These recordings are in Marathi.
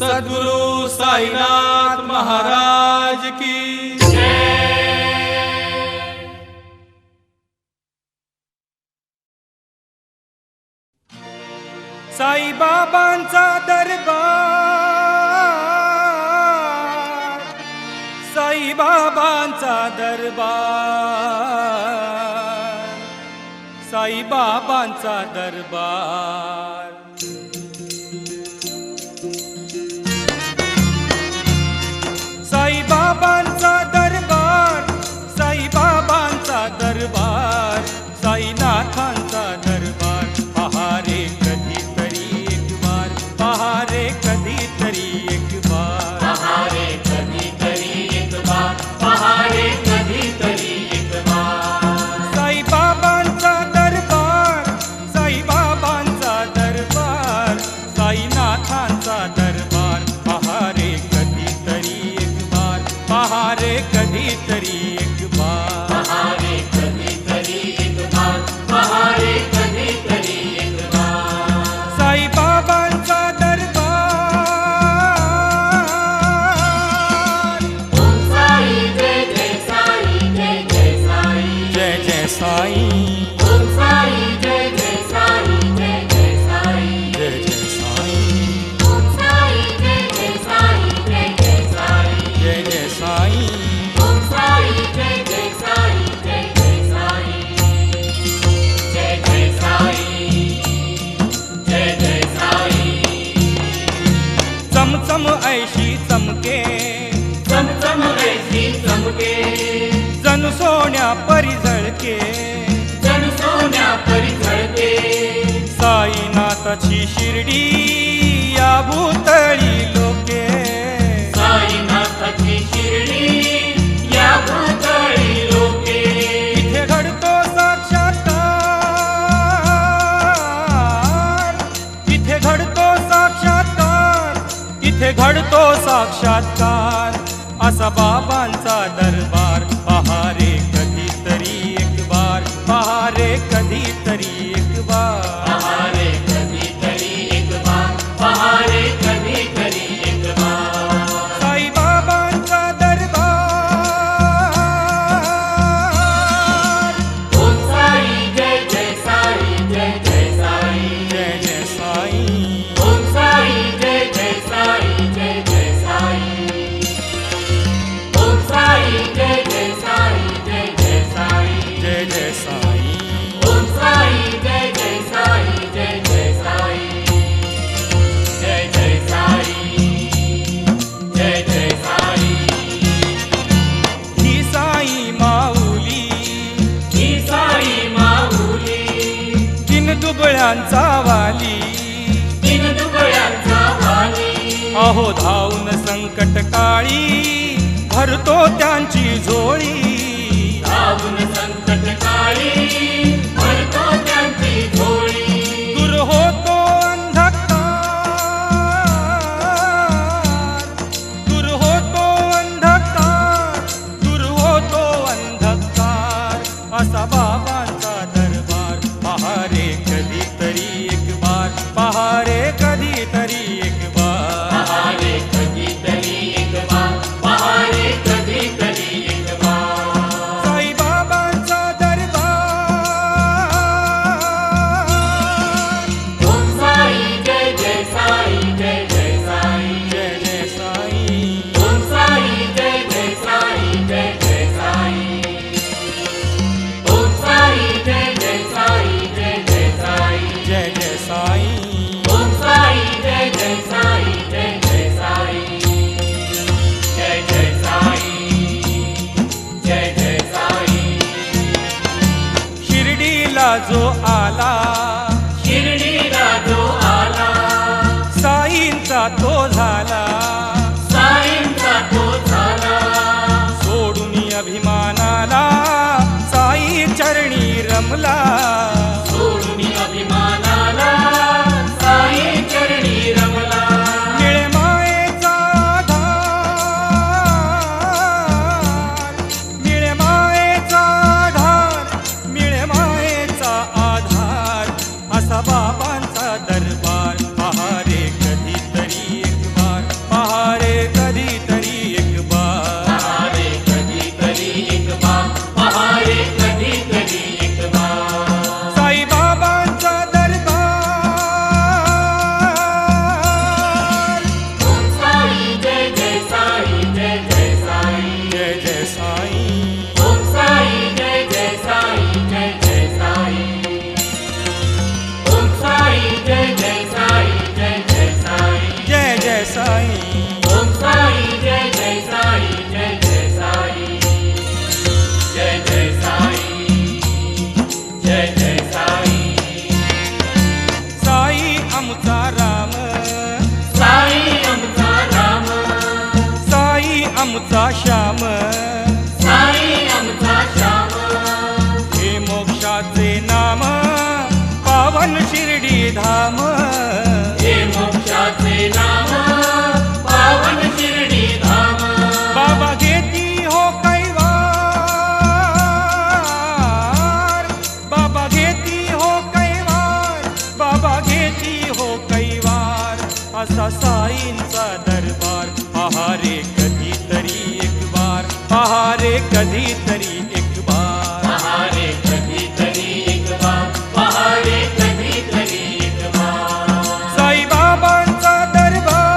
सद्गुरु साईनाथ महाराज की साई बाबांचा दरबार, साई बाबांचा दरबार, साई बाबांचा दरबार। साई बाबांचा दरबार, साई बाबांचा दरबार, साईनाथांचा दरबार। पहारे कधीतरी एक बार, पहारे कधीतरी एक बार, पहारे कधीतरी एक बार, पहारे कधीतरी एक बार। साई बाबांचा दरबार, साई बाबांचा दरबार, साईनाथांचा दरबार। पहारे कधीतरी एक बार, पहारे कधीतरी एक बार, पहारे कधीतरी एक बार, पहारे कधीतरी एक बार। साई बाबांचा दरबार। ओम साई जय जय साई, जय जय साई, जय जय साई, ओम साई जय जय साई, जय जय साई, जय जय साई, ओम साई जय जय साई, जय जय साई, जय जय साई, ओम साई जय जय साई, जय जय साई, जय जय साई, जय जय साई। चमचम ऐशी चमके, चमचम ऐसी चमके, जणू सोन्या परी झळके, जण सोन्या परी झळके। साईनाथाची शिर्डी या भूतळी लोके, साईनाथाची शिर्डी या भूतळी लोके। इथे घडतो साक्षात्कार, इथे घडतो साक्षात्कार, इथे घडतो साक्षात्कार। असा बाबांचा दरबार। पहारे कधीतरी एक बार, पहारे कधीतरी एक बार, पहारे कधीतरी एक बार, पहारे कधीतरी एक बार। साई बाबांचा दरबार। ओम साई जय जय साई, जय जय साई, जय जय साई, ओम साई जय जय साई, जय जय साई, ओम साई जय जय साई, जय जय साई, जय जय साई, ओम साई जय जय साई, जय जय साई, जय जय साई, जय जय साई। ही साई माऊली, ही साई माऊली, तीन दुबळ्यांचा वाली, तीन दुबळ्यांचा वाली। अहो धावून संकट काळी भरतो त्यांची झोळी, धावून संकट काळी भरतो त्यांची झोळी। दूर होतो अंधकार, दूर होतो अंधकार, दूर होतो अंधकार। असा बाबांचा दरबार। पहारे कधीतरी एक बार, पहारे कधीतरी एक बार, पहारे कधीतरी एक बार, पहारे कधीतरी एक बार। साई बाबांचा दरबार। ओम साई जय जय साई, जय जय साई, जय जय साई, ओम साई जय जय साई, जय जय साई, ओम साई जय जय साई, जय जय साई, जय जय साई, ओम साई जय जय साई, जय जय साई, जय जय साई, जय जय साई। शिर्डीला जो आला, शिर्डीला जो आला, साईंचा तो झाला, साईंचा तो झाला। सोडून अभिमानाला साई चरणी रमला, सोडून अभिमानाला साई चरणी रमला। निळे मायेचा आधार, निळे मायेचा आधार, निळे मायेचा आधार। असा बाबांचा दरबार। पहारे कधीतरी एक बार, जय साई ओम साई जय जय साई जय जय साई जय जय साई जय जय साई साई आमचा राम साई आमचा राम साई आमचा श्याम साई आमचा श्याम हे मोक्षाचे नाम पावन शिर्डी धाम हे मोक्षाचे नाम पावन शिर्डी धाम बाबा घेती हो कैवार बाबा घेती हो कैवार बाबा घेती हो कैवार असा साईंचा दरबार पहारे कधीतरी एक बार पहारे कधीतरी एक बार पहारे कधीतरी एक बार पहारे कधीतरी एक बार साईबाबांचा दरबार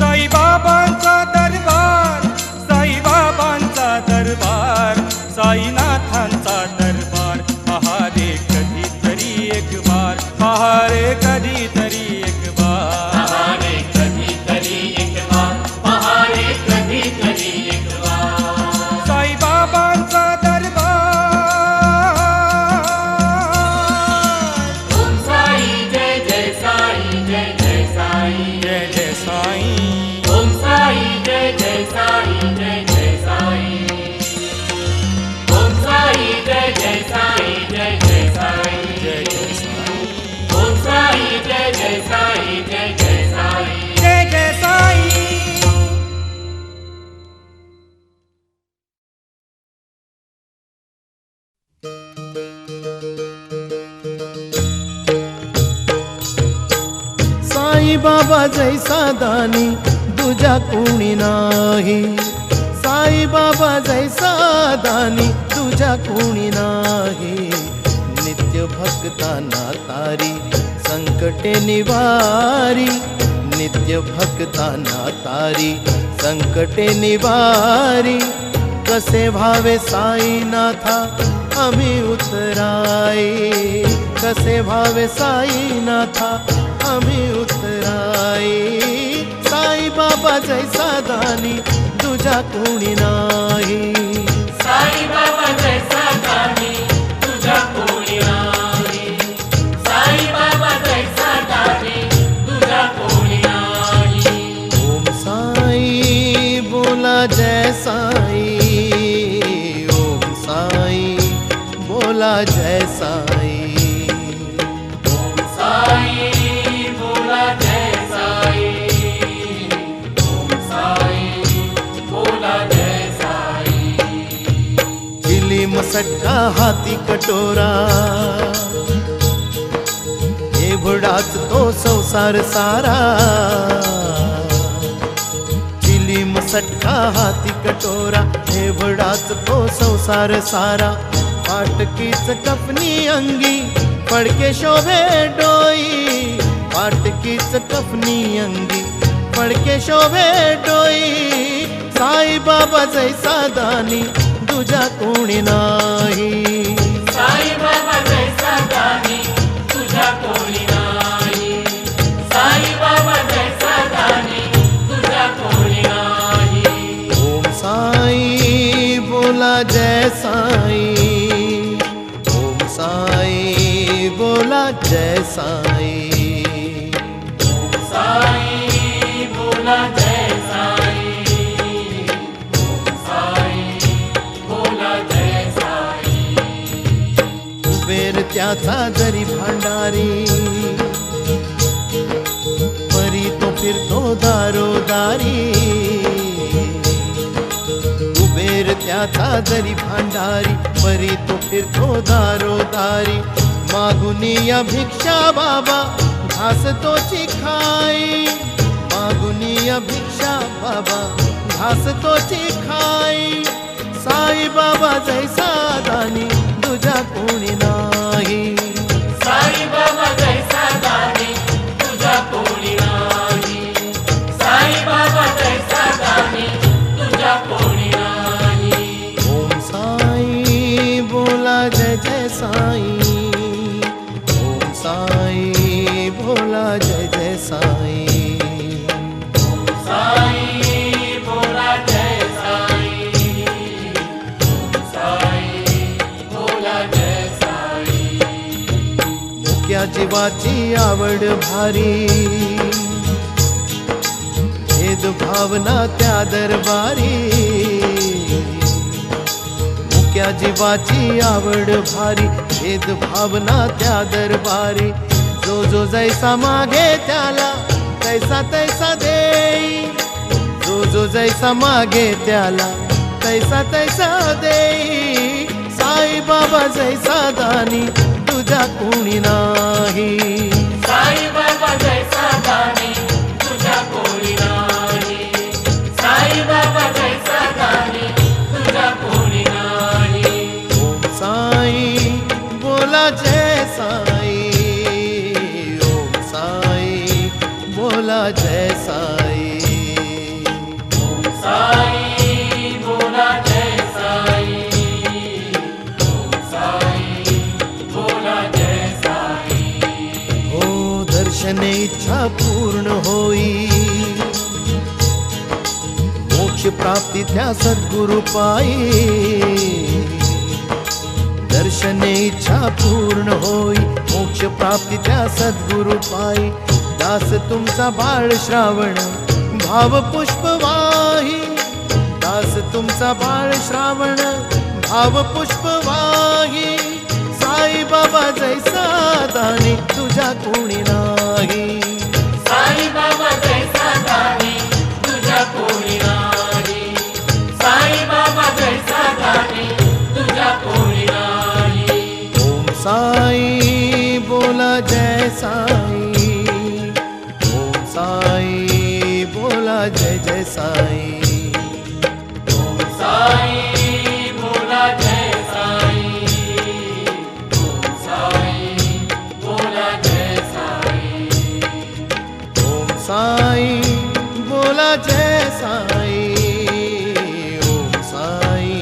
साईबाबांचा दरबार साईबाबांचा दरबार साईनाथांचा दरबार पहारे कधीतरी एक बार पहारे कधीतरी एक बार पहारे कधीतरी एक बार पहारे कधीतरी एक बार साईबाबांचा दरबार ओम साई जय जय साई जय जय साई जय जय साई ओम साई जय जय साई जय जय साई ओम साई जय जय साई जय जय साई जय जय साई ओम साई जय जय साई जय जय साई जय जय साई साई बाबा जैसा दानी तुझ्या कोणी नाही साई बाबा जैसा दानी तुझ्या कोणी नाही नित्य भक्तांना तारी संकटे निवारी नित्य भक्तांना तारी संकटे निवारी कसे भावे साईनाथा आम्ही उतराई कसे भावे साईनाथा आम्ही उतराई साई बाबा जैसा दानी तुझ्या कोणी नाही साई बाबा जैसा दानी तुझ्या कोणी नाही साई बाबा जैसा दानी तुझ्या कोणी नाही ओम साई बोला जय साई ओम साई बोला जय साई ओम साई बोला जय साई ओम साई बोला जय साई चिलीम सटका हाती कटोरा एवढाच तो संसार सारा चिलीम सटका हाती कटोरा एवढाच तो संसार सारा फाटकीच कफनी अंगी फडके शोभे डोई फाटकीच कफनी अंगी फडके शोभे डोई साई बाबा जैसा दानी तुझ्या कोणी नाही साई बाबा जैसा दानी तुझ्या कोणी नाही साई बाबा जैसा दानी तुझ्या कोणी नाही ओम साई बोला जय साई ओम साई बोला जय साई ओम साई बोला जय साई ओम साई बोला जय साई कुबेर त्याचा जरी भांडारी परी तो फिरतो दारोदारी कुबेर त्याचा जरी भांडारी परी तो फिरतो दारोदारी मागुनी या भिक्षा बाबा घास तोची खाई मागुनी या भिक्षा बाबा घास तोची खाई साई बाबा जैसा दानी तुझ्या कोणी नाही साई बाबा जैसा दानी तुझ्या कोणी नाही साई बाबा जैसा दानी तुझ्या कोणी नाही ओम साई बोला जय जय साई ओम साई बोला जय जय साई. साई बोला जय साई. साई बोला जय साई. मुक्या जीवाची आवड भारी, भेद भावना त्या दरबारी. मुक्या जीवाची आवड भारी, भेद भावना त्या दरबारी. जो जो जैसा मागे त्याला तैसा तैसा देई. जो जो जैसा मागे त्याला तैसा तैसा देई. साई बाबा जैसा दानी तुझ्या कोणी नाही. साई बाबा जैसा दानी तुझ्या कोणी नाही. साई बाबा जैसा दानी तुझ्या कोणी नाही. ओम साई बोला जय साई. ओम साई बोला जय साई. ओम साई बोला जय साई. ओम साई बोला जय साई. हो दर्शने इच्छा पूर्ण होई. मोक्ष प्राप्ती त्या सद्गुरु पायी. दर्शने इच्छा पूर्ण होई. मोक्ष प्राप्ती त्या सद्गुरु पायी. दास तुमचा बाळ श्रावण भाव पुष्प वाही. दास तुमचा बाळ श्रावण भाव पुष्प वाही. साई बाबा जैसा दानी तुझ्या कोणी नाही. साई बाबा जैसा दानी तुझ्या कोणी नाही. साई बाबा जैसा दानी तुझ्या कोणी नाही. ओम साई बोला जय साई. ओम साई बोला जय जय साई. ओम साई बोला जय साई. ओम साई बोला जय साई. ओम साई बोला जय साई. ओम साई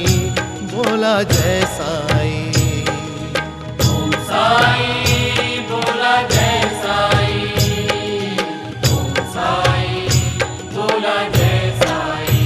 बोला जय साई. ओम साई बोला जय साई. ओम साई बोला जय साई.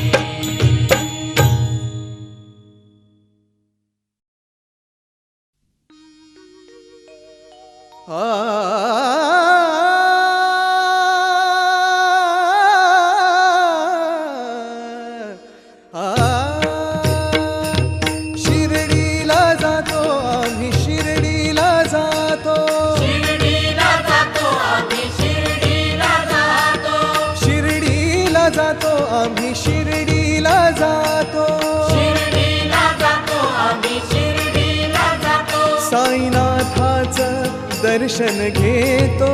शिर्डीला जातो आम्ही, शिर्डीला जातो. शिर्डीला जातो आम्ही, शिर्डीला जातो. शिर्डीला जातो आम्ही, शिर्डीला जातो. शिर्डीला जातो आम्ही, शिर्डीला जातो. साईनाथाचं दर्शन घेतो,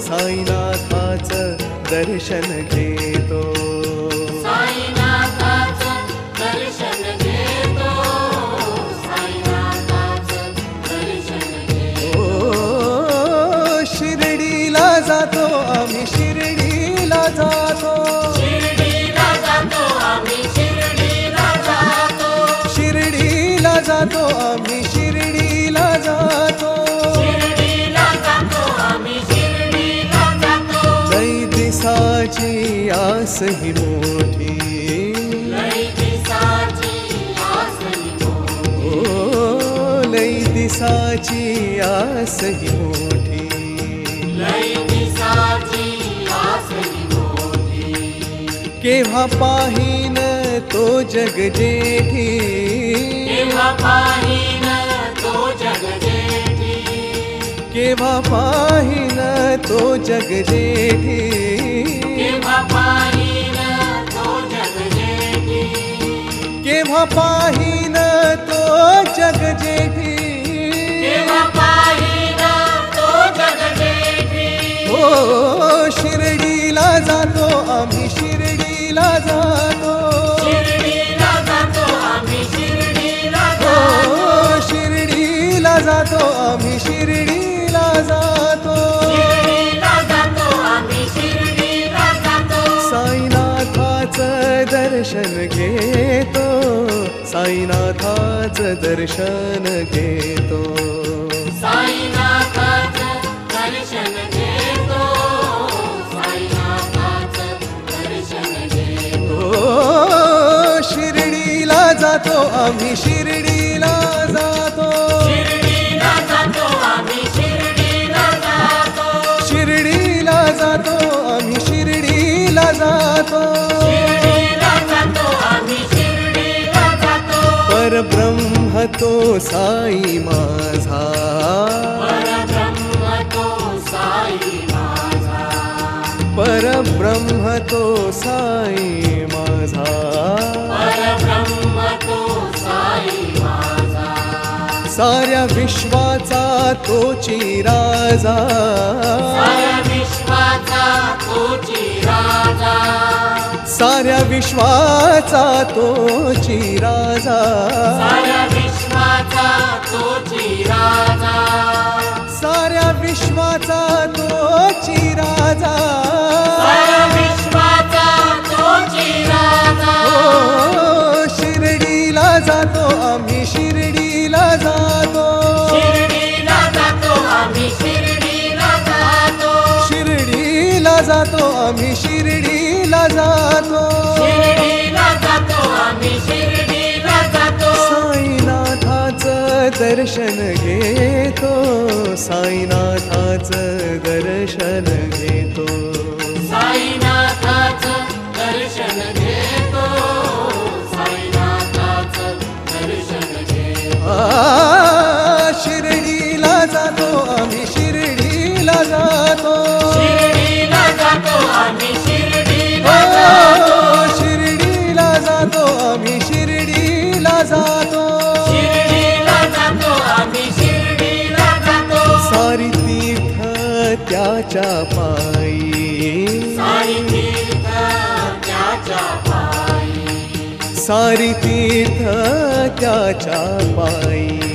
साईनाथाचं दर्शन घेतो. साईनाथाचं दर्शन घेतो. साईनाथाचं दर्शन घेतो. ओ शिर्डीला जातो आम्ही, शिर्डीला जातो. शिर्डीला जातो आम्ही, शिर्डीला जातो. शिर्डीला जातो आम्ही, शिर्डीला जातो. शिर्डीला जातो आम्ही, शिर्डीला जातो. लई दिसाची आस ही मोठी, लई दिसाची आस ही मोठी. ओ लई दिसाची आस ही मोठी. लई दिसाची आस ही मोठी. केव्हा पाहीन तो जग जेठी, केव्हा पाहीन तो जग जेठी. केव्हा पाहीन तो जग जेठी. केव्हा पाहीन तो जग जेठी. केव्हा पाहीन तो जग जेठी. केव्हा पाहीन तो जग जेठी. हो शिर्डीला जातो आम्ही, शिर्डीला जातो. शिर्डीला जातो आम्ही, शिर्डीला जातो. हो शिर्डीला जातो आम्ही, शिर्डीला जातो. शिर्डीला जातो आम्ही, शिर्डीला जातो. साईनाथाचं दर्शन घेतो, साईनाथाचं दर्शन घेतो. साईनाथाचं दर्शन घेतो. आम्ही शिर्डीला जातो. शिर्डीला जातो आम्ही शिर्डीला जातो. शिर्डीला जातो आम्ही शिर्डीला जातो. शिर्डीला जातो आम्ही शिर्डीला जातो. परब्रह्म तो साई माझा. परब्रह्म तो साई माझा. परब्रह्म तो साई माझा. परब्रह्म तो साई माझा. साऱ्या विश्वाचा तोची राजा. साऱ्या विश्वाचा तोची राजा. साऱ्या विश्वाचा तोची राजा. साऱ्या विश्वाचा तोची राजा. साऱ्या विश्वाचा तोची राजा. साऱ्या विश्वाचा तोची राजा. हो शिर्डीला जातो आम्ही शिर्डीला जातो. शिर्डीला जातो आम्ही शिर्डीला जातो. शिर्डीला जातो आम्ही शिर्डीला जातो. शिर्डीला जातो आम्ही शिर्डीला जातो. साईनाथाचं दर्शन घेतो. साईनाथाचं दर्शन घेतो. साईनाथाचं दर्शन घेतो. साईनाथाचं दर्शन घेतो. शिर्डीला जातो आम्ही शिर्डीला जातो. शिर्डीला जातो आम्ही शिर्डीला जातो. शिर्डीला जातो आम्ही शिर्डीला जातो. शिर्डीला जातो आम्ही शिर्डीला जातो. सारी तीर्थ त्याच्या पायी. सारी तीर्थ त्याच्या पायी. सारी तीर्थ त्याच्या पायी.